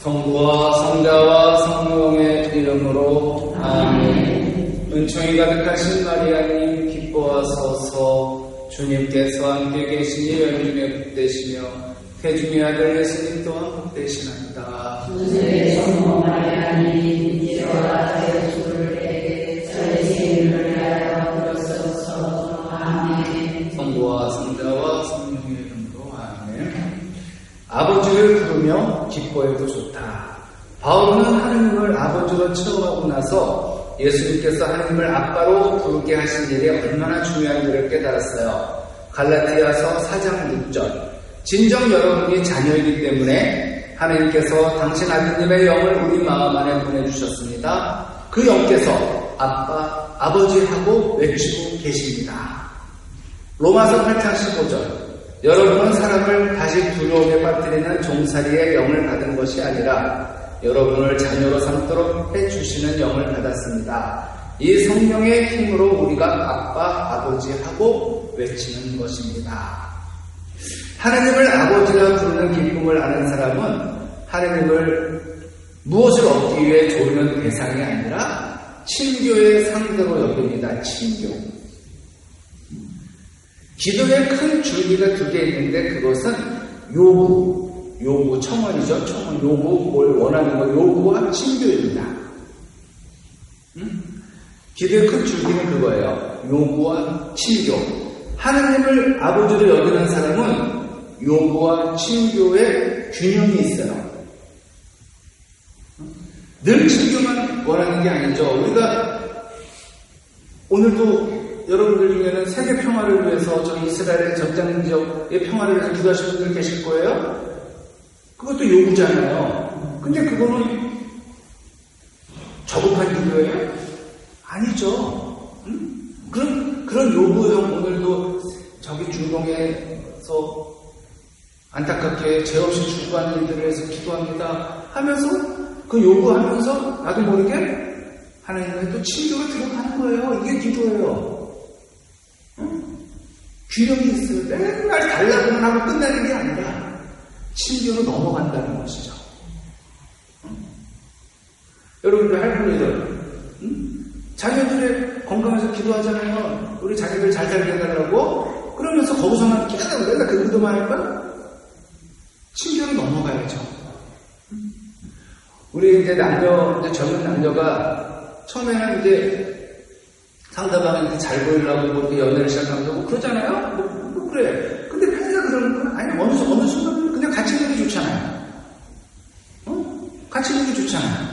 성부와 성자와 성령의 이름으로 아멘. 은총이 가득하신 마리아님 기뻐하소서. 주님께서 함께 계시니 연중에 복되시며 태중의 아들 예수님 또한 복되시나이다. 주의 성모 마리아님 이제와 저희 죽을 때에 저희 죄를 위하여 부르소서. 아멘. 성부와 성자와 성령의 이름으로 아멘. 아버지를 부르며 기뻐해도 좋다. 바울은 하느님을 아버지로 체험하고 나서 예수님께서 하느님을 아빠로 부르게 하신 일이 얼마나 중요한 일을 깨달았어요. 갈라디아서 4장 6절. 진정 여러분이 자녀이기 때문에 하느님께서 당신 아드님의 영을 우리 마음 안에 보내주셨습니다. 그 영께서 아빠, 아버지 하고 외치고 계십니다. 로마서 8장 15절. 여러분은 사람을 다시 두려움에 빠뜨리는 종살이의 영을 받은 것이 아니라 여러분을 자녀로 삼도록 해주시는 영을 받았습니다. 이 성령의 힘으로 우리가 아빠, 아버지 하고 외치는 것입니다. 하느님을 아버지라 부르는 기쁨을 아는 사람은 하느님을 무엇을 얻기 위해 조르는 대상이 아니라 친교의 상대로 여깁니다. 친교. 기도에 큰 줄기가 2개 있는데 그것은 요구 청원이죠. 청원, 요구, 뭘 원하는 거, 요구와 친교입니다. 기도의 큰 줄기는 그거예요. 요구와 친교. 하느님을 아버지로 여기는 사람은 요구와 친교의 균형이 있어요. 늘 친교만 원하는 게 아니죠. 우리가 오늘도 여러분들 중에는 세계 평화를 위해서 저 이스라엘의 전쟁 지역의 평화를 위해서 기도하시는 분들 계실 거예요. 그것도 요구잖아요. 근데 그거는 저급한 기도예요? 아니죠. 그런 요구형 오늘도 저기 중동에서 안타깝게 죄 없이 죽어가는 일들을 위해서 기도합니다 하면서 그 요구하면서 나도 모르게 하나님의 또 친교로 들어가는 거예요. 이게 기도예요. 균형이 있어요. 맨날 달라고만 하고 끝나는 게 아니라 친교로 넘어간다는 것이죠. 여러분들 할머니들 자녀들의 건강해서 기도하잖아요. 우리 자녀들 잘 살게 해달라고. 그러면서 거기서만 계속 내가 그 기도만 할까? 친교로 넘어가야죠. 우리 이제 젊은 남녀가 처음에는 이제 상대방한테 잘 보이려고 뭐 이렇게 연애를 시작하면서 뭐 그러잖아요? 뭐 그래. 근데 맨날 그러는 건 아니, 어느 순간 그냥 같이 있는 게 좋잖아요. 같이 있는 게 좋잖아요.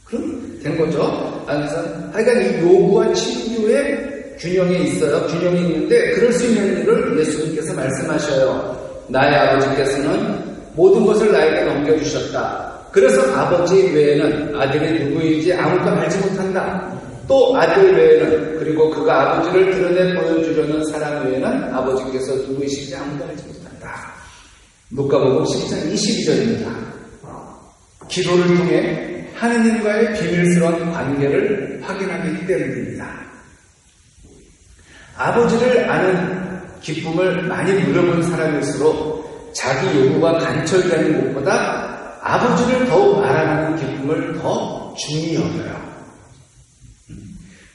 그럼 된 거죠. 그래서 하여간 이 요구와 친교의 균형이 있어요. 균형이 있는데 그럴 수 있는 일을 예수님께서 말씀하셔요. 나의 아버지께서는 모든 것을 나에게 넘겨주셨다. 그래서 아버지 외에는 아들이 누구인지 아무도 알지 못한다. 또 아들 외에는 그리고 그가 아버지를 드러내 보여주려는 사람 외에는 아버지께서 누구이신지 아무도 알지 못한다. 누가복음 10장 22절입니다. 기도를 통해 하느님과의 비밀스러운 관계를 확인하기 때문입니다. 아버지를 아는 기쁨을 많이 누려본 사람일수록 자기 요구가 간철되는 것보다 아버지를 더욱 알아가는 기쁨을 더 중히 여겨요.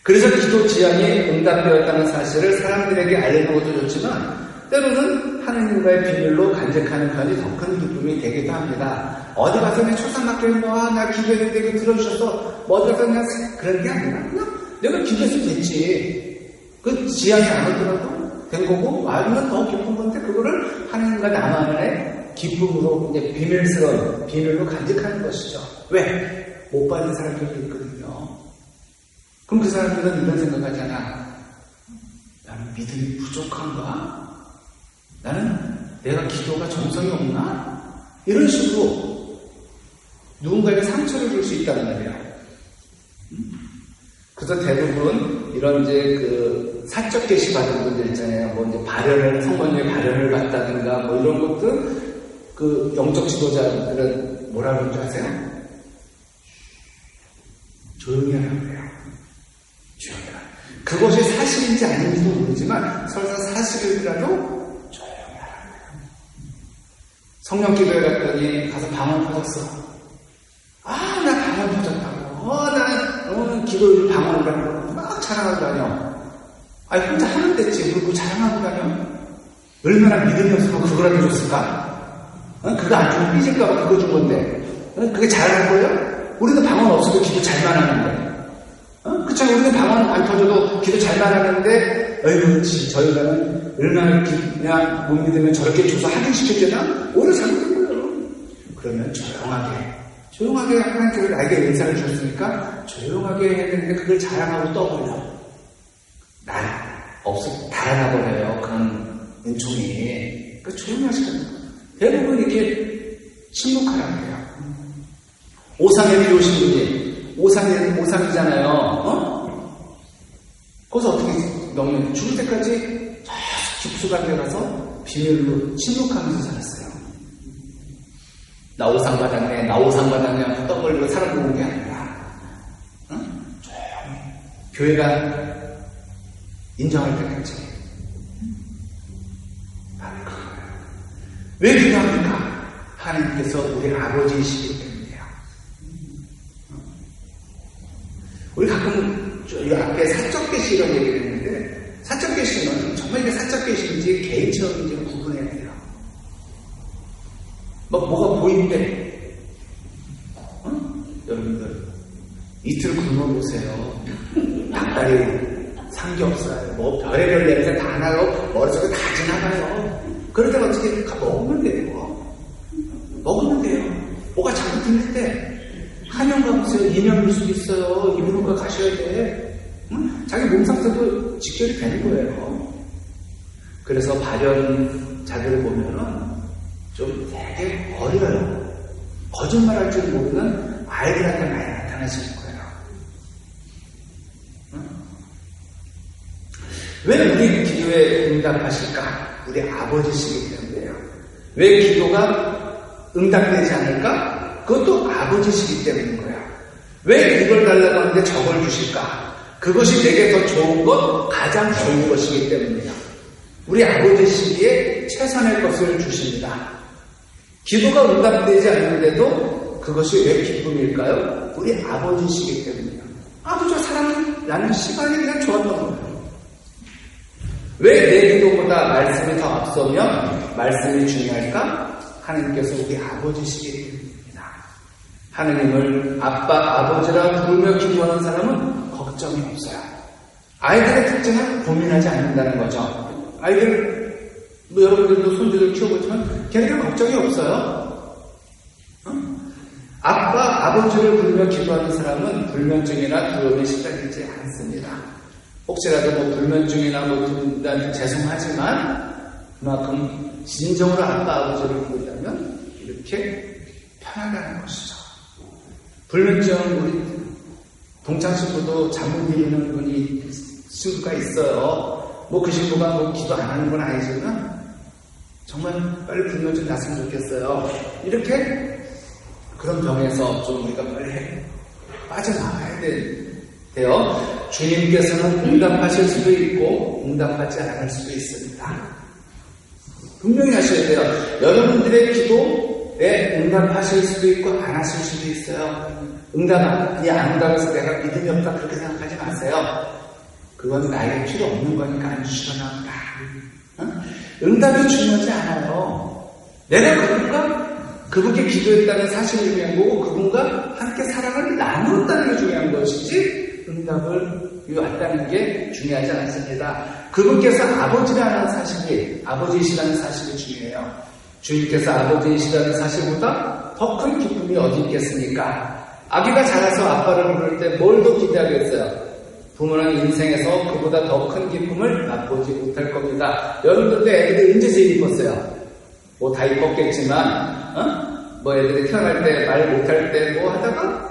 그래서 기도 지향이 응답되었다는 사실을 사람들에게 알리는 것도 좋지만 때로는 하느님과의 비밀로 간직하는 편이 더 큰 기쁨이 되기도 합니다. 어디 가서 그냥 초상맞게 나 기도했는데 이거 들어주셔서 어디 가서 그냥 그런 게 아니라 그냥 내가 기도했으면 됐지. 그 지향이 안 오더라도 된 거고 이건 더 기쁜 건데 그거를 하느님과 나만의 기쁨으로 이제 비밀스러운 비밀로 간직하는 것이죠. 왜? 못 받은 사람들도 있거든요. 그럼 그 사람들은 이런 생각하잖아. 나는 믿음이 부족한가? 나는 내가 기도가 정성이 없나? 이런 식으로 누군가에게 상처를 줄 수 있다는 말이에요. 그래서 대부분 이런 이제 그 사적 계시 받은 분들 있잖아요. 뭐 이제 성모님의 발현을 받다든가 뭐 이런 것들 그 영적 지도자들은 뭐라 그러는 줄 아세요? 조용히 하라고 해요. 조용히 하라. 그것이 사실인지 아닌지도 모르지만 설사 사실이라도 조용히 하라고 해요. 성령 기도회 갔더니 가서 방언 터졌어. 기도를 방언이라고 막 자랑하고 다녀. 아니, 혼자 하면 됐지. 그리고 자랑하고 다녀. 얼마나 믿음이 없으면 그거라도 줬을까? 그거 안 주면 삐질까봐 그거 준 건데. 그게 잘할 거예요? 우리는 방언 없어도 기도 잘만 하는데. 그쵸? 우리는 방언 안 터져도 기도 잘만 하는데, 어이구, 저 여자는 얼마나 그냥 못 믿으면 저렇게 줘서 확인시켰잖아? 오히려 잘못된 거예요. 그러면 조용하게 하나님께서 나에게 은사를 주셨으니까 조용하게 해야 되는데 그걸 자랑하고 떠벌려. 달아나버려요. 그런 은총이. 그러니까 조용히 하시거든요. 대부분 이렇게 침묵하라고 해요. 오상에 비오신 분이 오상이잖아요. 거기서 어떻게 넘는 죽을 때까지 저 깊숙한 데 가서 비밀로 침묵하면서 살았어요. 나 오상 받았네 하고 떠벌리고 사람 보는 게 아니라 조용히 교회가 인정할 때까지 하는 거예요. 왜 기도합니까? 하나님께서 우리 아버지이시기 때문이에요. 우리 가끔 이 앞에 사적 계시 이런 얘기를 했는데, 사적 계시는 정말 이게 사적 계시인지 개인 체험인지 구분해야 돼요. 뭐가 보인대. 여러분들 이틀 굶어보세요. 닭다리, 삼겹살, 별의별 냄새 다 나고 머릿속에 다 지나가요. 그럴 때 어떻게 먹으면 돼요. 뭐가 자꾸 들릴 때 한영 가보세요. 2년일 수도 있어요. 이분과 가셔야 돼. 자기 몸 상태도 직결이 되는 거예요. 그래서 발연자들을 보면은 좀 되게 어려요. 거짓말할 줄 모르는 아이들한테 많이 나타나시는 거예요. 왜 우리 기도에 응답하실까? 우리 아버지시기 때문이에요. 왜 기도가 응답되지 않을까? 그것도 아버지시기 때문인 거예요. 왜 이걸 달라고 하는데 저걸 주실까? 그것이 내게 더 좋은 것, 가장 좋은 것이기 때문이에요. 우리 아버지시기에 최선의 것을 주십니다. 기도가 응답되지 않는데도 그것이 왜 기쁨일까요? 우리 아버지시기 때문이에요. 아버지와 사랑하는 시간이 그냥 좋았던 거예요. 왜 내 기도보다 말씀이 더 앞서면 말씀이 중요할까? 하나님께서 우리 아버지시기 때문입니다. 하나님을 아빠, 아버지라 부르며 기도하는 사람은 걱정이 없어요. 아이들의 특징은 고민하지 않는다는 거죠. 아이들, 여러분들도 손주들 키워보지만 걔네들 걱정이 없어요. 아빠, 아버지를 부르며 기도하는 사람은 불면증이나 두려움에 시달리지 않습니다. 혹시라도 불면증이나 든다는 죄송하지만 그만큼 진정으로 아빠, 아버지를 부른다면 이렇게 편하다는 것이죠. 불면증, 우리 동창 신부도 잠 못 이루는 분이 친구가 있어요. 그 친구가 기도 안 하는 건 아니지만 정말 빨리 불면증 났으면 좋겠어요. 이렇게 그런 병에서 좀 우리가 빨리 빠져나와야 돼요. 주님께서는 응답하실 수도 있고 응답하지 않을 수도 있습니다. 분명히 하셔야 돼요. 여러분들의 기도에 응답하실 수도 있고 안 하실 수도 있어요. 응답이 안 응답해서 내가 믿음이 없다 그렇게 생각하지 마세요. 그건 나에게 필요 없는 거니까 안 주시려나 보다. 응답이 중요하지 않아요. 내가 그분께 기도했다는 사실이 중요한 거고 그분과 함께 사랑을 나누었다는 게 중요한 것이지 응답을 왔다는 게 중요하지 않습니다. 그분께서 아버지라는 사실이, 아버지이시라는 사실이 중요해요. 주님께서 아버지이시라는 사실보다 더 큰 기쁨이 어디 있겠습니까? 아기가 자라서 아빠를 부를 때 뭘 더 기대하겠어요? 부모는 인생에서 그보다 더 큰 기쁨을 맛보지 못할 겁니다. 여러분들도 애들이 언제 제일 이뻤어요? 다 이뻤겠지만, 애들이 태어날 때, 말 못할 때 하다가,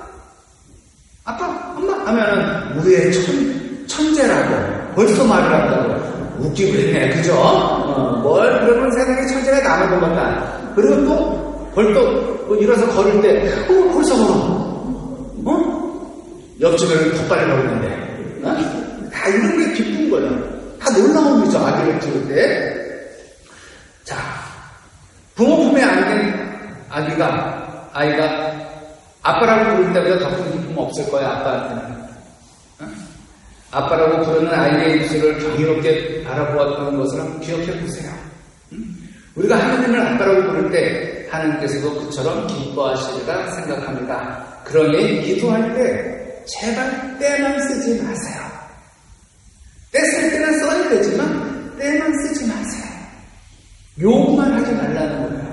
아빠, 엄마 하면은 우리의 천재라고 벌써 말을 한다고 웃기고 있네, 그죠? 그러면 세상에 천재가 남을 것 같다. 그리고 또 벌떡 일어서 걸을 때, 벌써 걸어. 옆집에는 더 빨리 걸리는데. 다 이런 게 기쁜 거예요. 다 놀라운 거죠, 아기를 키울 때. 자, 부모 품에 안긴 아이가 아빠라고 부를 때보다 더 큰 기쁨은 없을 거예요, 아빠한테는. 아빠라고 부르는 아이의 입술을 경이롭게 바라보았던 것을 한번 기억해 보세요. 우리가 하나님을 아빠라고 부를 때 하나님께서도 그처럼 기뻐하시리라 생각합니다. 그러니 기도할 때 제발 때만 쓰지 마세요. 때 쓸 때는 써야 되지만 때만 쓰지 마세요. 요구만 하지 말라는 거예요.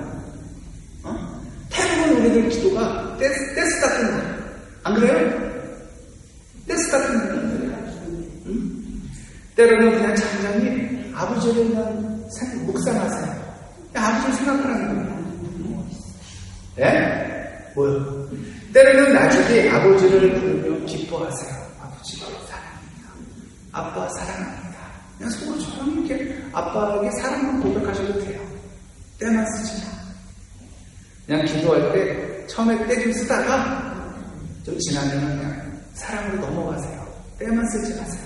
대부분 우리들 기도가 떼스 닦은 거예요. 안 그래요? 떼스 닦은 거예요. 때로는 그냥 잠잠히 아버지를 그냥 묵상하세요. 아버지를 생각하라는 거예요. 예? 뭐요? 때로는 나중에 아버지를 부르며 기뻐하세요. 아버지 사랑합니다. 아빠 사랑합니다. 그냥 속으로 조용히 이렇게 아빠에게 사랑만 고백하셔도 돼요. 때만 쓰지 마. 그냥 기도할 때 처음에 때 좀 쓰다가 좀 지나면 그냥 사랑으로 넘어가세요. 때만 쓰지 마세요.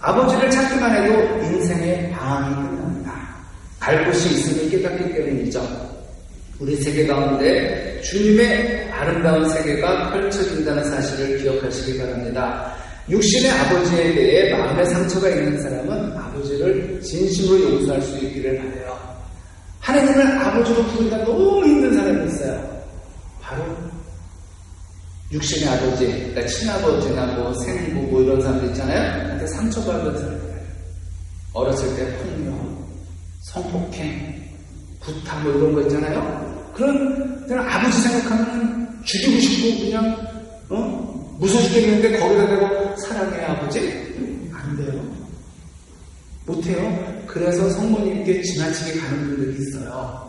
아버지를 찾기만 해도 인생의 방황이 끝납니다. 갈 곳이 있음을 깨닫기 때문이죠. 우리 세계 가운데 주님의 아름다운 세계가 펼쳐진다는 사실을 기억하시기 바랍니다. 육신의 아버지에 대해 마음의 상처가 있는 사람은 아버지를 진심으로 용서할 수 있기를 바라요. 하나님을 아버지로 부르기가 너무 힘든 사람이 있어요. 바로 육신의 아버지, 그러니까 친아버지나 생부 이런 사람들 있잖아요. 한테 상처받은 사람들. 어렸을 때 폭력, 성폭행, 구타 이런 거 있잖아요. 그런 아버지 생각하면 죽이고 싶고 그냥 무서워 죽겠는데 거기다 대고 사랑해 아버지? 안 돼요. 못해요. 그래서 성모님께 지나치게 가는 분들이 있어요.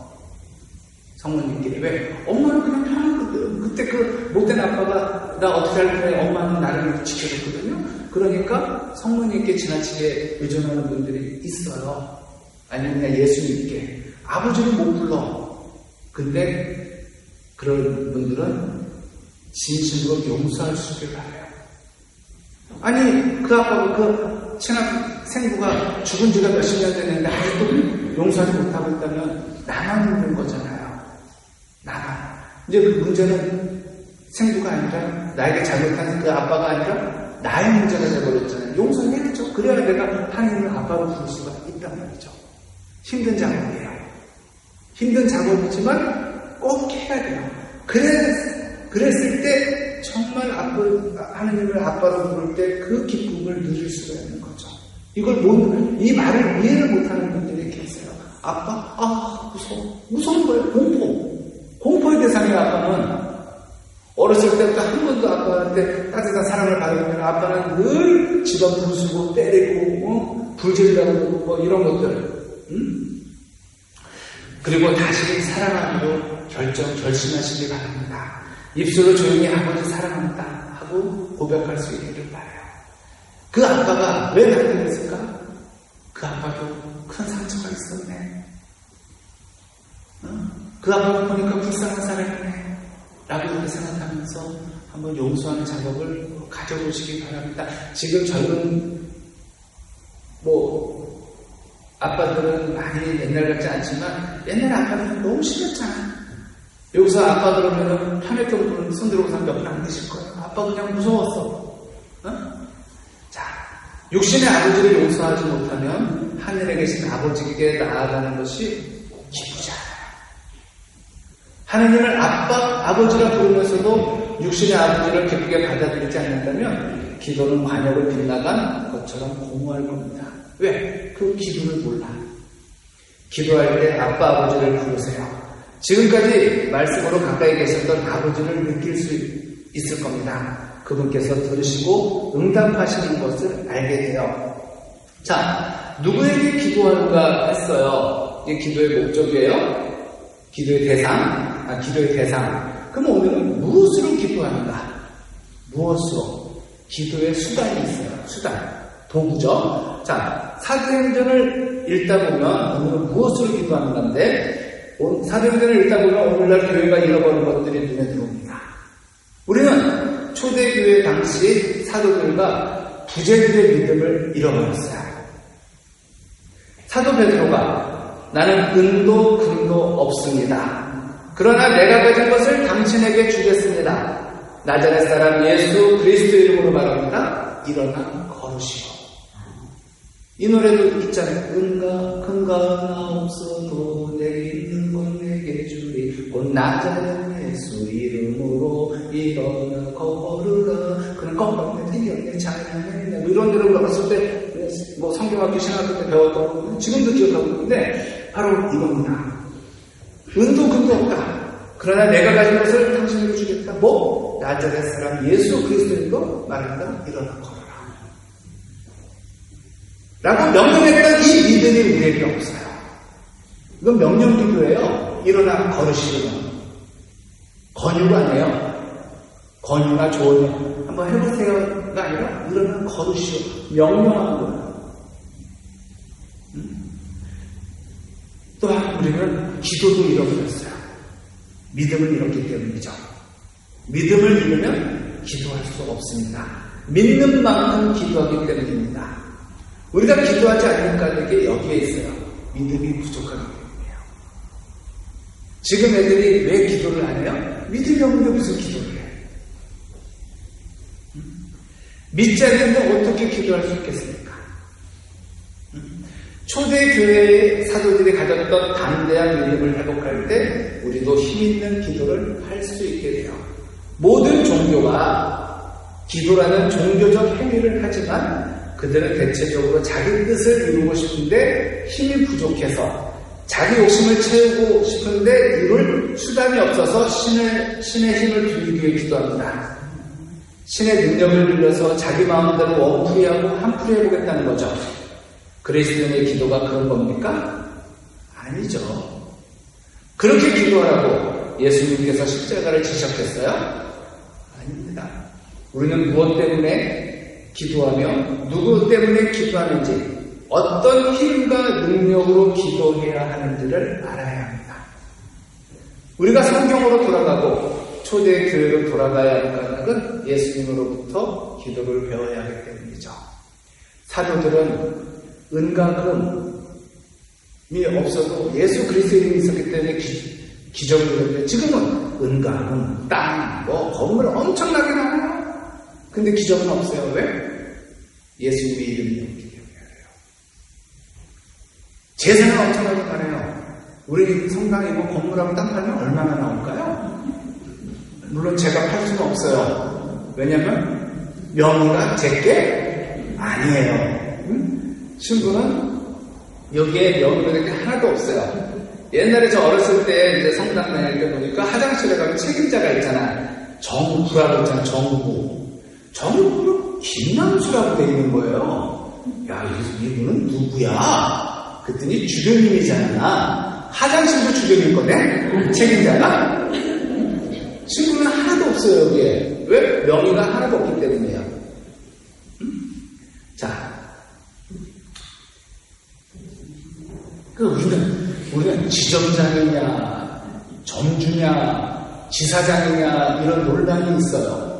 성모님께. 왜? 엄마는 그냥 편하거든. 그때 그 못된 아빠가 나 어떻게 할 거야? 엄마는 나를 지켜줬거든요. 그러니까 성모님께 지나치게 의존하는 분들이 있어요. 아니면 그냥 예수님께. 아버지를 못 불러. 근데 그런 분들은 진심으로 용서할 수 있길 바라요. 아니 그 아빠가 그 친학 생부가 죽은 지가 몇십 년 됐는데 아직도 용서하지 못하고 있다면 나만 힘든 거잖아요. 나만. 이제 그 문제는 생부가 아니라 나에게 잘못한 그 아빠가 아니라 나의 문제가 되어버렸잖아요. 용서해야죠. 그래야 내가 하나님을 아빠로 부를 수가 있단 말이죠. 힘든 작업이에요. 힘든 작업이지만 꼭 해야 돼요. 그랬을 때 정말 하나님을 아빠로 부를 때 그 기쁨을 누릴 수가 있는 거죠. 이 말을 이해를 못하는 분들이 계세요. 아빠, 무서운 거예요. 공포의 대상이에요. 아빠는 어렸을 때부터 한 번도 아빠한테 따뜻한 사랑을 받으면 아빠는 늘 집안 부수고 때리고 불질러고 이런 것들. 그리고 다시 사랑하기로 결심하시기 바랍니다. 입술로 조용히 아버지 사랑합니다 하고 고백할 수 있기를 바라요. 그 아빠가 왜 나한테 그랬을까? 그 아빠도 큰 상처가 있었네. 그 아빠를 보니까 불쌍한 사람이네 라고 그렇게 생각하면서 한번 용서하는 작업을 가져보시기 바랍니다. 지금 젊은 아빠들은 많이 옛날 같지 않지만 옛날 아빠들은 너무 심했잖아. 여기서 아빠 그러면은 편했던 분은 손 들어서 몇 분 안 계실 거예요. 아빠 그냥 무서웠어. 자, 육신의 아버지를 용서하지 못하면 하늘에 계신 아버지께 나아가는 것이 기쁘지 않아요. 하나님을 아버지라 부르면서도 육신의 아버지를 기쁘게 받아들이지 않는다면 기도는 관역을 빗나간 것처럼 공허할 겁니다. 왜? 그 기도를 몰라. 기도할 때 아빠 아버지를 부르세요. 지금까지 말씀으로 가까이 계셨던 아버지를 느낄 수 있을 겁니다. 그분께서 들으시고 응답하시는 것을 알게 돼요. 자, 누구에게 기도하는가 했어요. 이게 기도의 목적이에요. 기도의 대상. 그럼 오늘은 무엇으로 기도하는가? 무엇으로? 기도의 수단이 있어요. 도구죠. 자, 사도행전을 읽다 보면 오늘은 무엇으로 기도하는 건데 사도행전을 읽다 보면 오늘날 교회가 잃어버린 것들이 눈에 들어옵니다. 우리는 초대교회 당시 사도들과 부재들의 믿음을 잃어버렸어요. 사도 베드로가 나는 은도 금도 없습니다. 그러나 내가 가진 것을 당신에게 주겠습니다. 나자렛 사람 예수 그리스도 이름으로 말합니다. 일어나 걸으시오. 이 노래도 있잖아요. 근거가 없어도 내게 있는 건 내게 주리. 곧 나자렛 예수 이름으로 일어나 걸으라. 그런 껌껌네 튀겼네 잘하네 이런 노래를 어렸을 때 뭐 성경학교 신학교 때 배웠던 거 지금도 기억하고 있는데 바로 이겁니다. 은도 근도 없다. 그러나 내가 가진 것을 당신에게 주겠다. 뭐? 나자렛 사람 예수 그리스도인도 말한다. 일어나 걸어라. 라고 명령했던 이 믿음이 우리에게 없어요. 이건 명령기도예요. 일어나 걸으시면. 권유가 아니에요. 권유나 조언 한번 해보세요가 아니라 일어나 걸으시오. 명령하는 거예요. 또한 우리는 기도도 잃어버렸어요. 믿음을 잃었기 때문이죠. 믿음을 잃으면 기도할 수 없습니다. 믿는 만큼 기도하기 때문입니다. 우리가 기도하지 않는 까닭이 여기에 있어요. 믿음이 부족하기 때문이에요. 지금 애들이 왜 기도를 안 해요? 믿음이 없는데 무슨 기도를 해요? 믿지 않는데 어떻게 기도할 수 있겠습니까? 초대교회의 사도들이 가졌던 담대한 믿음을 회복할 때 우리도 힘있는 기도를 할 수 있게 돼요. 모든 종교가 기도라는 종교적 행위를 하지만 그들은 대체적으로 자기 뜻을 이루고 싶은데 힘이 부족해서 자기 욕심을 채우고 싶은데 이룰 수단이 없어서 신의 힘을 빌리기 위해 기도합니다. 신의 능력을 빌려서 자기 마음대로 원풀이하고 한풀이 해보겠다는 거죠. 그리스도인의 기도가 그런 겁니까? 아니죠. 그렇게 기도하라고 예수님께서 십자가를 지셨겠어요? 아닙니다. 우리는 무엇 때문에 기도하며 누구 때문에 기도하는지 어떤 힘과 능력으로 기도해야 하는지를 알아야 합니다. 우리가 성경으로 돌아가고 초대교회로 돌아가야 할 까닭은 예수님으로부터 기도를 배워야 하기 때문이죠. 사도들은 은과 금이 없어도 예수 그리스도 이름이 있었기 때문에 기적을 이루는데 지금은 은과 금, 땅, 건물 엄청나게 많아요. 근데 기적은 없어요. 왜? 예수님의 이름이 없기 때문에 그래요. 재산은 엄청나게 많아요. 우리 성당에 뭐 건물하고 땅 팔면 얼마나 나올까요? 물론 제가 팔 수는 없어요. 왜냐면 명의가 제게 아니에요. 친구는 여기에 명의가 될 게 하나도 없어요. 옛날에 저 어렸을 때 이제 성당 다닐 때 보니까 화장실에 가면 책임자가 있잖아. 정부라고 있잖아. 정부는 김남수라고 돼 있는 거예요. 야, 이분은 누구야? 그랬더니 주교님이잖아. 화장실도 주교님 거네? 책임자가? 친구는 하나도 없어요, 여기에. 왜? 명의가 하나도 없기 때문이에요. 자. 우리는 지점장이냐, 점주냐, 지사장이냐, 이런 논란이 있어요.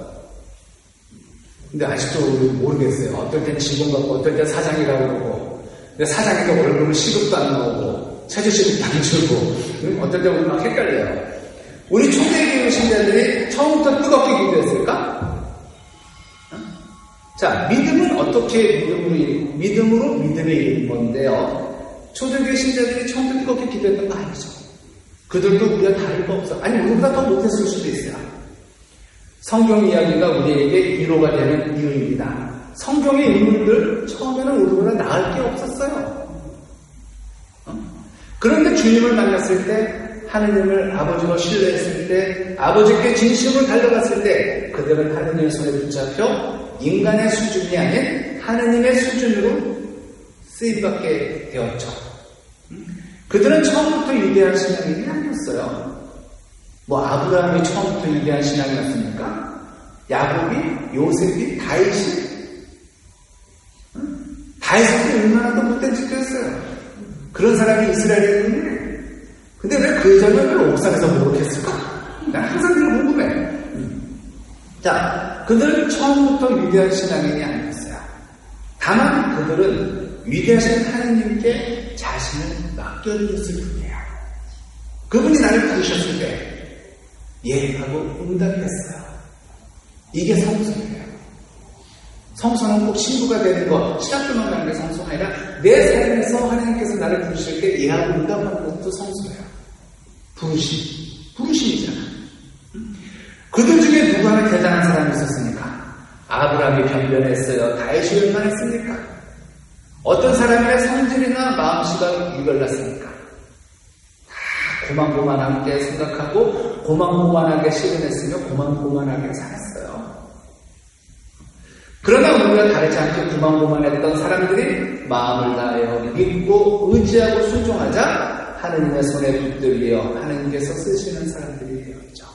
근데 아직도 우리 모르겠어요. 어떨 땐 직원 같고, 어떨 땐 사장이라고 그러고, 근데 사장이도 월급을 시급도 안 나오고, 최저 시급도 안 주고, 어떨 때 우리 막 헷갈려요. 우리 초대교회 신자들이 처음부터 뜨겁게 기도했을까? 자, 믿음은 어떻게 믿음으로 믿음이 이루는 건데요. 초대교회 신자들이 처음부터 뜨겁게 기도했던 거 아니죠. 그들도 우리가 다를 거 없어. 아니, 우리보다 더 못했을 수도 있어요. 성경 이야기가 우리에게 위로가 되는 이유입니다. 성경의 인물들 처음에는 우리보다 나을 게 없었어요. 그런데 주님을 만났을 때, 하느님을 아버지로 신뢰했을 때, 아버지께 진심으로 달려갔을 때 그들은 하느님의 손에 붙잡혀 인간의 수준이 아닌 하느님의 수준으로 쓰임받게 되었죠. 그들은 처음부터 위대한 신앙이 아니었어요. 뭐 아브라함이 처음부터 위대한 신앙이었습니까? 야곱이, 요셉이, 다윗이? 다윗이 얼마나 더 못된 짓이었어요. 그런 사람이 이스라엘에 있는데 근데 왜 그 전에 옥상에서 목욕했을까? 난 항상 그게 궁금해. 자, 그들은 처음부터 위대한 신앙인이 아니었어요. 다만 그들은 위대하신 하나님께 자신을 맡겨드렸을 뿐이에요. 그분이 나를 부르셨을 때 예 하고 응답했어요. 이게 성소예요. 성소는 꼭 신부가 되는 것, 신학교만 가는 게 성소가 아니라 내 삶에서 하나님께서 나를 부르실 때 예하고 응답하는 것도 성소예요. 부르심이잖아. 그들 중에 누구 하나 대단한 사람이 있었습니까? 아브라함이 변변했어요. 다윗이 얼마나 했습니까? 어떤 사람의 성질이나 마음씨가 유별났습니까? 다 고만고만하게 생각하고 고만고만하게 실현했으며 고만고만하게 살았어요. 그러나 우리가 다르지 않게 고만고만했던 사람들이 마음을 다하여 믿고 의지하고 순종하자 하느님의 손에 붙들려 하느님께서 쓰시는 사람들이 되었죠.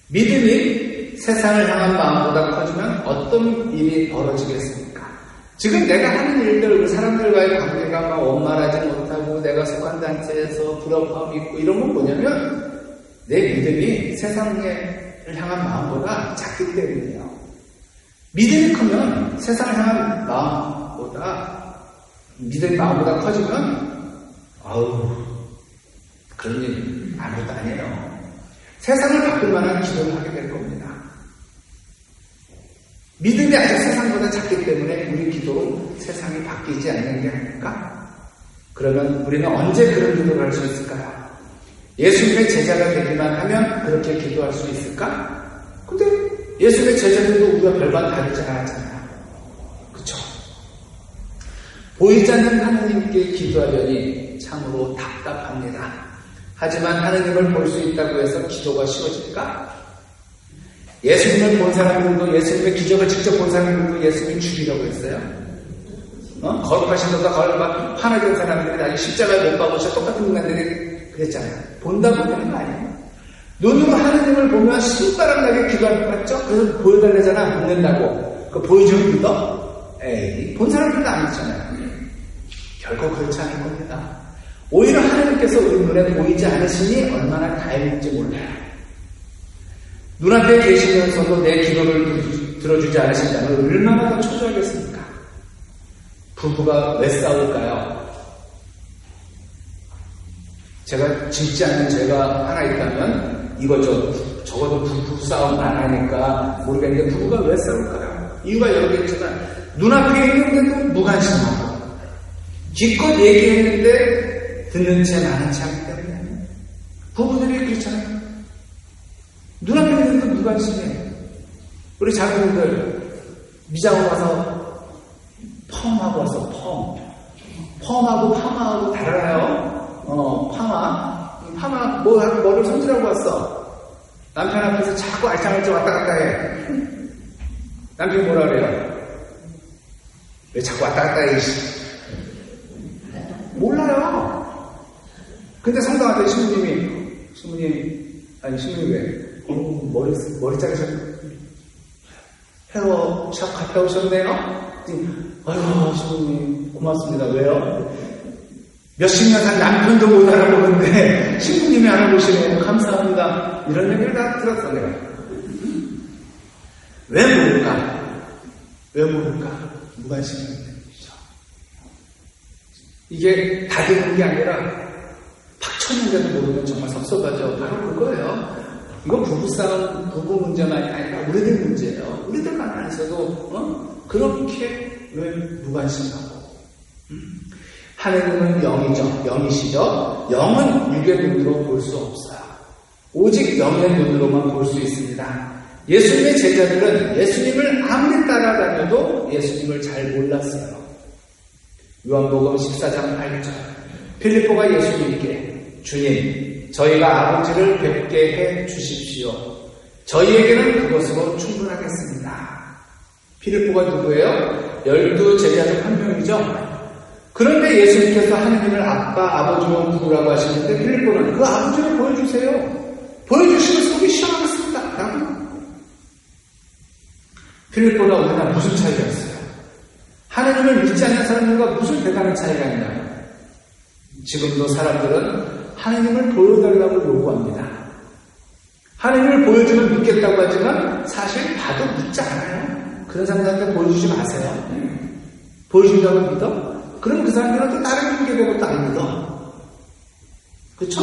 믿음이 세상을 향한 마음보다 커지면 어떤 일이 벌어지겠습니까? 지금 내가 하는 일들, 사람들과의 관계가 막 원만하지 못하고 내가 속한 단체에서 불협화음이 있고 이런 건 뭐냐면 내 믿음이 세상을 향한 마음보다 작기 때문이에요. 믿음이 크면 세상을 향한 믿음이 마음보다 커지면 그런 일 아무것도 아니에요. 세상을 바꿀 만한 기도를 하게 될 겁니다. 믿음이 아직 세상보다 작기 때문에 우리 기도로 세상이 바뀌지 않는 게 아닐까? 그러면 우리는 언제 그런 기도를 할 수 있을까요? 예수님의 제자가 되기만 하면 그렇게 기도할 수 있을까? 근데 예수님의 제자들도 우리가 별반 다르지 않았잖아요. 그쵸? 보이지 않는 하나님께 기도하려니 참으로 답답합니다. 하지만 하나님을 볼 수 있다고 해서 기도가 쉬워질까? 예수님을 본 사람들도, 예수님의 기적을 직접 본 사람들도 예수님이 죽이려고 했어요. 거룩하시다가 화나게 사람들이 나중에 십자가에 못 박으셔 똑같은 인간들이 그랬잖아요. 본다고 되는 거 아니에요? 눈으로 하나님을 보면 신바람 나게 기도할 것 같죠? 그래서 보여달라잖아. 보낸다고. 그거 보여주면 믿어? 에이, 본 사람들도 아니잖아요. 결코 그렇지 않을 겁니다. 오히려 하나님께서 우리 눈에 보이지 않으시니 얼마나 다행인지 몰라요. 눈앞에 계시면서도 내 기도를 들어주지 않으신다면 얼마나 더 초조하겠습니까? 부부가 왜 싸울까요? 제가 짓지 않는 죄가 하나 있다면 적어도 부부 싸움 안 하니까 모르겠는데 부부가 왜 싸울까요? 이유가 여러 개 있지만 눈앞에 있는데도 무관심하고 기껏 얘기했는데 듣는 채 나는 채 하기 때문에 부부들이 그렇잖아요. 눈앞에 있는데도 무관심해. 우리 자녀분들 미장원 가서 펌하고 왔어. 펌하고 파마하고 달라요. 파마 뭐를 손질하고 왔어. 남편 앞에서 자꾸 알짱알짱 왔다 갔다 해. 남편이 뭐라 그래요? 왜 자꾸 왔다 갔다 해? 몰라요. 근데 성당한테 신부님이 왜? 머리 자르셨 헤어샵 갔다 오셨네요? 아유, 신부님 고맙습니다. 왜요? 몇십 년 산 남편도 못 알아보는데 신부님이 알아보시네요. 감사합니다. 이런 얘기를 다 들었어 내가. 왜 모를까? 무관심이 있는 거죠. 이게 다 되는 게 아니라 팍 쳤는데도 모르면 정말 섭섭하죠. 바로 그거예요. 이건 부부싸움, 부부 문제만이 아니라 우리들 문제예요. 우리들 가만히 있어도 그렇게 왜 무관심하고 하느님은 영이시죠. 영은 육의 눈으로 볼 수 없어요. 오직 영의 눈으로만 볼 수 있습니다. 예수님의 제자들은 예수님을 아무리 따라다녀도 예수님을 잘 몰랐어요. 요한복음 14장 8절 필리포가 예수님께 주님, 저희가 아버지를 뵙게 해 주십시오. 저희에게는 그것으로 충분하겠습니다. 필리포가 누구예요? 12 제자 중 한 명이죠. 그런데 예수님께서 하느님을 아버지로 부르라고 하시는데 필리포는 그 아버지를 보여주세요. 보여주시면 속이 시원하겠습니다. 라고. 필리포나 우리나 무슨 차이가 있어요? 하느님을 믿지 않는 사람들과 무슨 대단한 차이가 있나요? 지금도 사람들은 하느님을 보여달라고 요구합니다. 하느님을 보여주면 믿겠다고 하지만 사실 봐도 믿지 않아요. 그런 사람들한테 보여주지 마세요. 보여준다고 믿어? 그럼 그 사람들은 또 다른 핑계 대고 또 안 믿어. 그쵸?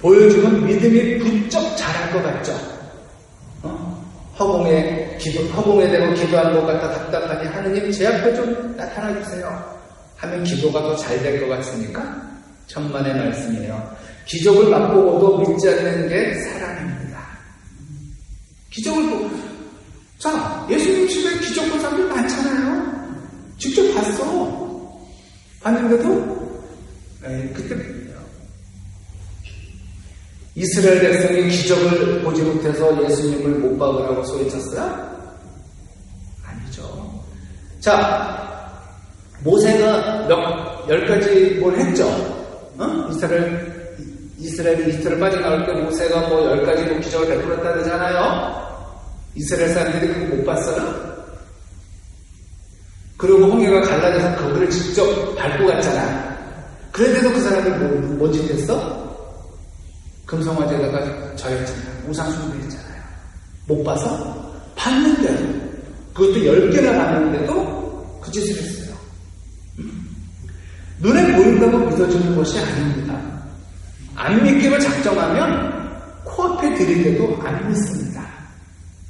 보여주면 믿음이 부쩍 자랄 것 같죠? 허공에 대고 기도하는 것 같아 답답하니 하느님 제 앞에 좀 나타나 주세요 하면 기도가 더 잘 될 것 같습니까? 천만의 말씀이에요. 기적을 맛보고도 믿지 않는 게 사람입니다. 기적을 보고 자, 예수님 시대에 기적 본 사람들 많잖아요. 직접 봤는데도 그때 이스라엘 백성이 기적을 보지 못해서 예수님을 못 박으라고 소리쳤어요? 아니죠. 자, 모세가 10가지 뭘 했죠? 이스라엘이 이스라엘 빠져나올 때 모세가 10가지 기적을 베풀었다 그러잖아요. 이스라엘 사람들이 그거 못 봤어요? 그리고 홍해가 갈라져서 거기를 직접 밟고 갔잖아. 그런데도 그 사람들 뭔 짓 했어? 금성화제다가 저였잖아요. 우상숭배했잖아요. 못 봐서? 봤는데도, 그것도 10개나 봤는데도 그 짓을 했어요. 눈에 보인다고 믿어지는 것이 아닙니다. 안 믿기로 작정하면 코앞에 들이대도 안 믿습니다.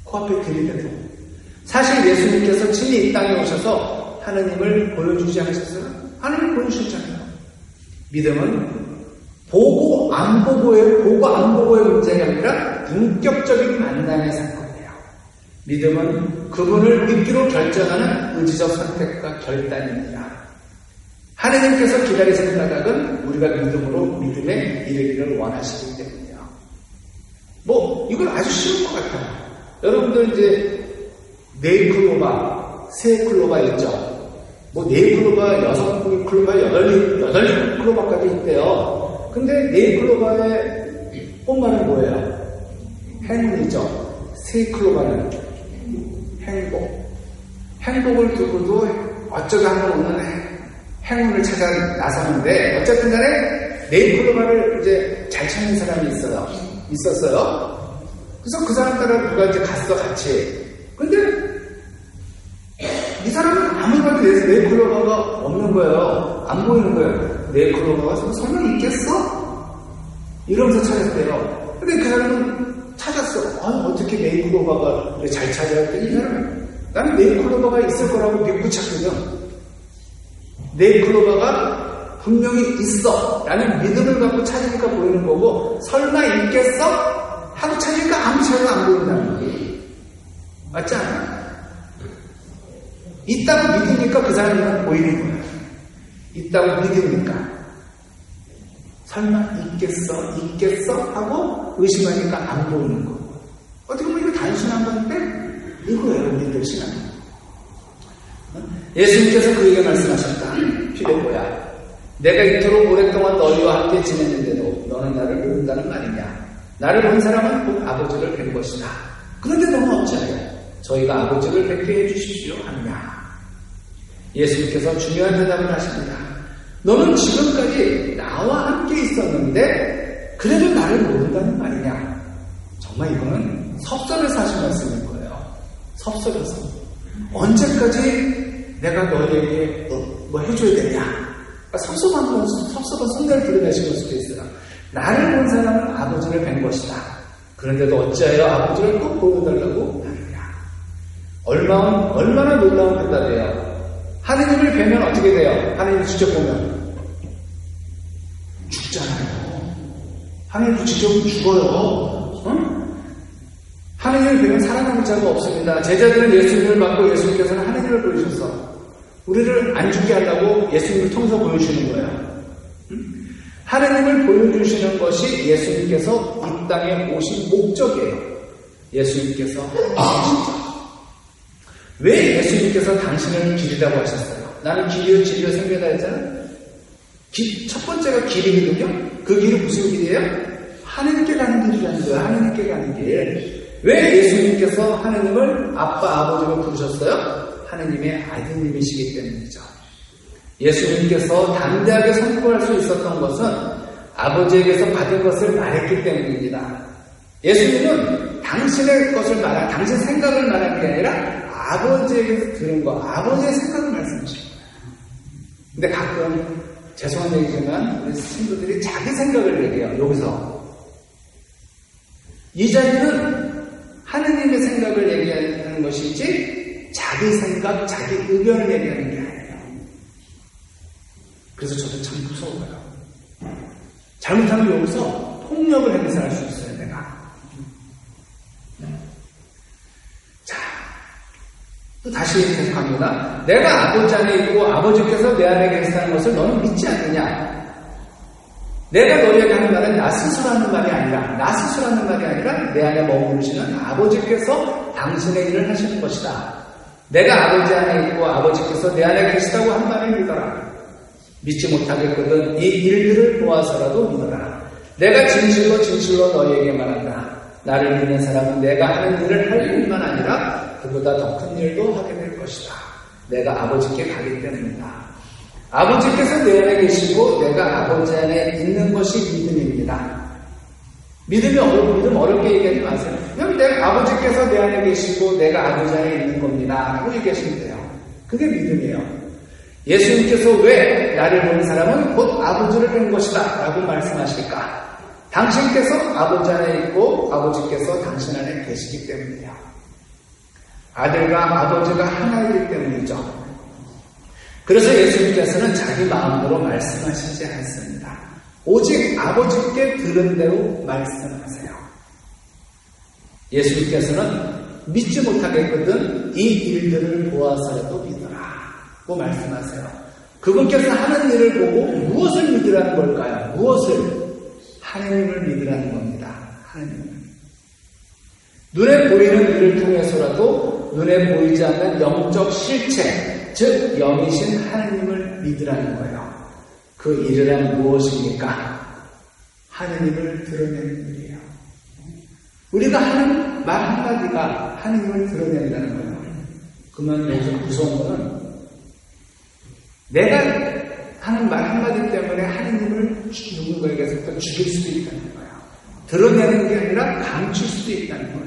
코앞에 들이대도. 사실 예수님께서 친히 이 땅에 오셔서 하느님을 보여주지 않으셨어요? 하느님 보여주셨잖아요. 믿음은 보고 안 보고의 문제가 아니라 인격적인 만남의 사건이에요. 믿음은 그분을 믿기로 결정하는 의지적 선택과 결단입니다. 하느님께서 기다리시는 까닭은 우리가 믿음에 이르기를 원하시기 때문이에요. 이건 아주 쉬운 것 같아요. 여러분들 이제 네이클로바, 세 클로바 있죠? 네이클로바, 6클로바, 8클로바까지 있대요. 근데 네이클로바의 본말은 뭐예요? 행운이죠. 세이클로바는 행복을 두고도 어쩌다 한번 오는 행운을 찾아 나서는데 어쨌든 간에 네이클로바를 이제 잘 찾는 사람이 있었어요. 그래서 그 사람 따라 누가 이제 갔어, 같이. 근데 이 사람은 아무리 봐도 네이클로바가 없는 거예요. 안 보이는 거예요. 네이클로바가 설마 있겠어? 이러면서 찾았대요. 근데 그 사람은 찾았어. 어떻게 네이클로바가 잘 찾아야 했더니 이 사람은 나는 네이클로바가 있을 거라고 믿고 찾거든. 네이클로바가 분명히 있어 라는 믿음을 갖고 찾으니까 보이는 거고 설마 있겠어? 하고 찾으니까 아무 차이가 안 보인다는 거예요. 맞지 않아요? 있다고 믿으니까 그 사람은 보이는 거예요. 있다고 믿으니까 설마 있겠어? 하고 의심하니까 안 보이는 거고 어떻게 보면 이거 단순한 건데 이거예요. 우리들 신앙이. 예수님께서 그에게 말씀하셨다. 필리포야, 내가 이토록 오랫동안 너희와 함께 지냈는데도 너는 나를 모른다는 말이냐? 나를 본 사람은 곧 아버지를 뵌 것이다. 그런데 너는 어찌하여 저희가 아버지를 뵙게 해주십시오 하느냐? 예수님께서 중요한 대답을 하십니다. 너는 지금까지 나와 함께 있었는데 그래도 나를 모른다는 말이냐? 정말 이거는 섭섭해서 하신 말씀일 거예요. 섭섭해서. 언제까지 내가 너희에게 뭐 해줘야 되냐? 섭섭한 손대를 드러내신 걸 수도 있어요. 나를 본 사람은 아버지를 뵌 것이다. 그런데도 어찌하여 아버지를 꼭 보여달라고 하느냐? 얼마나 놀라운 대답이에요. 하느님을 뵈면 어떻게 돼요? 하느님을 직접 보면 죽잖아요. 하느님도 직접 죽어요. 하느님을 뵈면 살아남을 자가 없습니다. 제자들은 예수님을 받고 예수님께서는 하느님을 보여주셔서 우리를 안 죽게 하려고 예수님을 통해서 보여주시는 거예요. 하느님을 보여주시는 것이 예수님께서 이 땅에 오신 목적이에요. 예수님께서 오신 왜 예수님께서 당신을 길이라고 하셨어요? 나는 길이요 진리요 생명이다 했잖아요. 첫 번째가 길이거든요. 그 길이 무슨 길이에요? 하느님께 가는 길이라는 거예요. 하느님께 가는 길. 왜 예수님께서 하느님을 아버지로 부르셨어요? 하느님의 아드님이시기 때문이죠. 예수님께서 담대하게 선포할 수 있었던 것은 아버지에게서 받은 것을 말했기 때문입니다. 예수님은 당신의 것을 당신 생각을 말한 게 아니라 아버지에게서 들은 거, 아버지의 생각을 말씀하신 거예요. 근데 가끔 죄송한 얘기지만 우리 친구들이 자기 생각을 얘기해요. 여기서 이 자유는 하느님의 생각을 얘기하는 것이지 자기 생각, 자기 의견을 얘기하는 게 아니에요. 그래서 저도 참 무서워요. 잘못하면 여기서 폭력을 행사할 수 있어요, 내가. 자, 또 다시 계속합니다. 내가 아버지 안에 있고 아버지께서 내 안에 계시다는 것을 너는 믿지 않느냐? 내가 너희에게 하는 말은 나 스스로 하는 말이 아니라 내 안에 머무르시는 아버지께서 당신의 일을 하시는 것이다. 내가 아버지 안에 있고 아버지께서 내 안에 계시다고 한 말을 믿어라. 믿지 못하겠거든 이 일들을 보아서라도 믿어라. 내가 진실로 너희에게 말한다. 나를 믿는 사람은 내가 하는 일을 할 뿐만 아니라 그보다 더 큰 일도 하게 될 것이다. 내가 아버지께 가기 때문이다. 아버지께서 내 안에 계시고 내가 아버지 안에 있는 것이 믿음입니다. 믿음 어렵게 얘기하지 마세요. 그냥 내가 아버지께서 내 안에 계시고 내가 아버지 안에 있는 겁니다 라고 얘기하시면 돼요. 그게 믿음이에요. 예수님께서 왜 나를 보는 사람은 곧 아버지를 본 것이다 라고 말씀하실까? 당신께서 아버지 안에 있고 아버지께서 당신 안에 계시기 때문이에요. 아들과 아버지가 하나이기 때문이죠. 그래서 예수님께서는 자기 마음대로 말씀하시지 않습니다. 오직 아버지께 들은 대로 말씀하세요. 예수님께서는 믿지 못하겠거든 이 일들을 보아서라도 믿어라고 말씀하세요. 그분께서 하는 일을 보고 무엇을 믿으라는 걸까요? 무엇을? 하나님을 믿으라는 겁니다. 하나님을. 눈에 보이는 일을 통해서라도 눈에 보이지 않는 영적 실체, 즉 영이신 하나님을 믿으라는 거예요. 그 일이란 무엇입니까? 하나님을 드러내는 일이에요. 우리가 하는 말 한마디가 하나님을 드러낸다는 거예요. 그러면 여기서 무서운 거는 내가 하는 말 한마디 때문에 하나님을 누군가에게서 죽일 수도 있다는 거예요. 드러내는 게 아니라 감출 수도 있다는 거예요.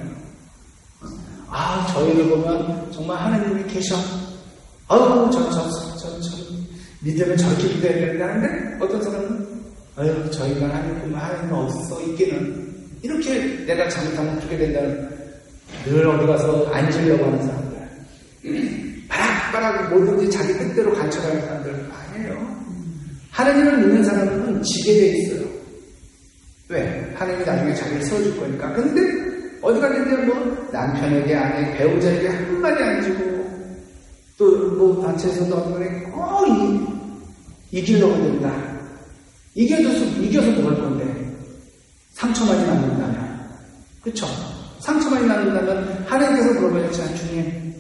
저희를 보면 정말 하나님이 계셔. 믿으면 저렇게 믿어야 된다는데 어떤 사람은 저희가 하나님 어디서 있기는 이렇게 내가 잘못하면 그렇게 된다는 늘 어디 가서 앉으려고 하는 사람들 바락바락 뭐든지 자기 뜻대로 간척하는 사람들 아니에요. 하나님을 믿는 사람은 지게 돼 있어요. 왜? 하나님이 나중에 자기를 세워줄 거니까. 근데 어디 갔는데 남편에게 아니 배우자에게 한마디 안 주고 또 단체에서도 어떤 거에 이기려고 된다. 이겨서 뭐 할 건데? 상처만이 남는다면. 그쵸? 상처만이 남는다면 하나님께서 물어봐야지. 주님,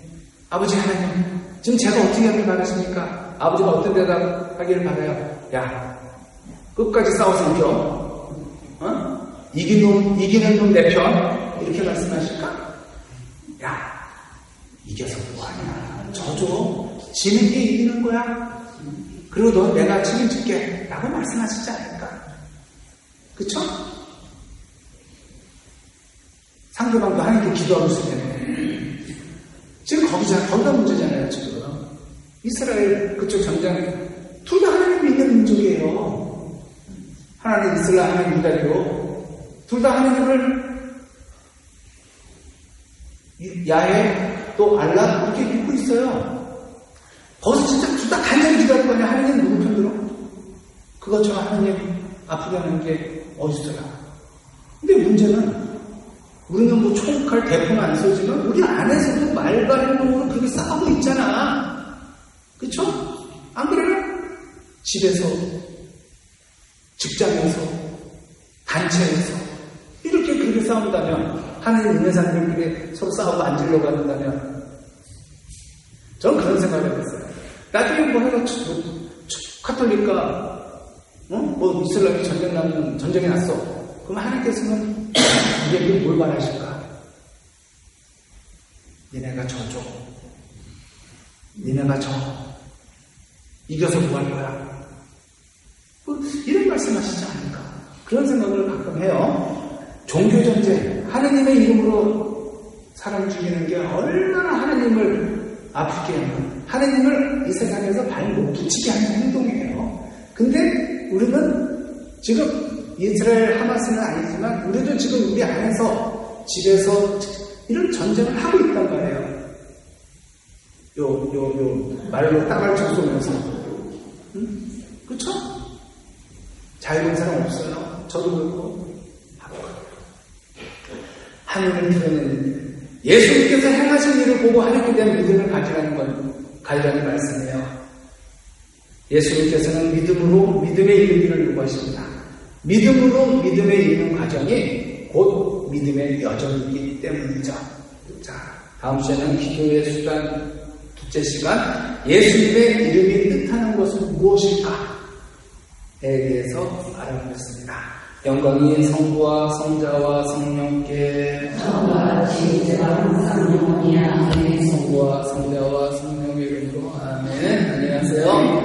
아버지 하나님, 지금 제가 어떻게 하길 바라십니까? 아버지가 어떤 대답하기를 바라요? 야, 끝까지 싸워서 이겨. 이기는 놈 내 편. 이렇게 말씀하실까? 야, 이겨서 뭐하냐? 저줘. 지는 게 이기는 거야. 그리고 너 내가 책임질게 라고 말씀하시지 않을까? 그쵸? 상대방도 하나님께 기도하고 있을 텐데 지금 거기가 문제잖아요. 지금 이스라엘 그쪽 전장 둘 다 하나님 믿는 민족이에요. 하나는 이슬람, 하나는 유다교. 둘 다 하나님을 야훼 또 알라 이렇게 믿고 있어요. 거기서 진짜 둘 다 간절히 기도할 거 아니야. 하나님 누구 편들어? 그것처럼 하나님 아프게 하는 게 어딨어요. 근데 문제는 우리는 총칼 대포는 안 쏘지만 우리 안에서도 말과 행동으로 그렇게 싸우고 있잖아. 그쵸? 안 그래요? 집에서, 직장에서, 단체에서 이렇게 그렇게 싸운다면 하나님 있는 사람들끼리 서로 싸우고 앉으려고 한다면 저는 그런 생각을 해봤어요. 나중에 카톨릭과 이슬람이 전쟁이 났어. 그럼 하나님께서는 우리에게 뭘 바라실까? 니네가 져줘. 니네가 져. 이겨서 뭐 할 거야? 이런 말씀하시지 않을까? 그런 생각을 가끔 해요. 종교전쟁, 하나님의 이름으로 사람 죽이는 게 얼마나 하나님을 아프게 하는, 하나님을 이 세상에서 발 못 붙이게 하는 행동이에요. 근데 우리는 지금 이스라엘 하마스는 아니지만 우리도 지금 우리 안에서 집에서 이런 전쟁을 하고 있단 말이에요. 말로 땅을 좀 쏘면서. 응? 그쵸? 자유로운 사람 없어요. 저도 그렇고. 하늘을 드러내는 예수님께서 행하신 일을 보고 하나님께 대한 믿음을 가지라는 말씀이에요. 예수님께서는 믿음으로 믿음에 이르기를 요구하십니다. 믿음으로 믿음에 이르는 과정이 곧 믿음의 여정이기 때문이죠. 자, 다음 시간은 기도의 수단 둘째 시간, 예수님의 이름이 뜻하는 것은 무엇일까에 대해서 알아보겠습니다. 영광이 성부와 성자와 성령께 성부와 성자와 성령의 이름으로 아멘. 안녕하세요.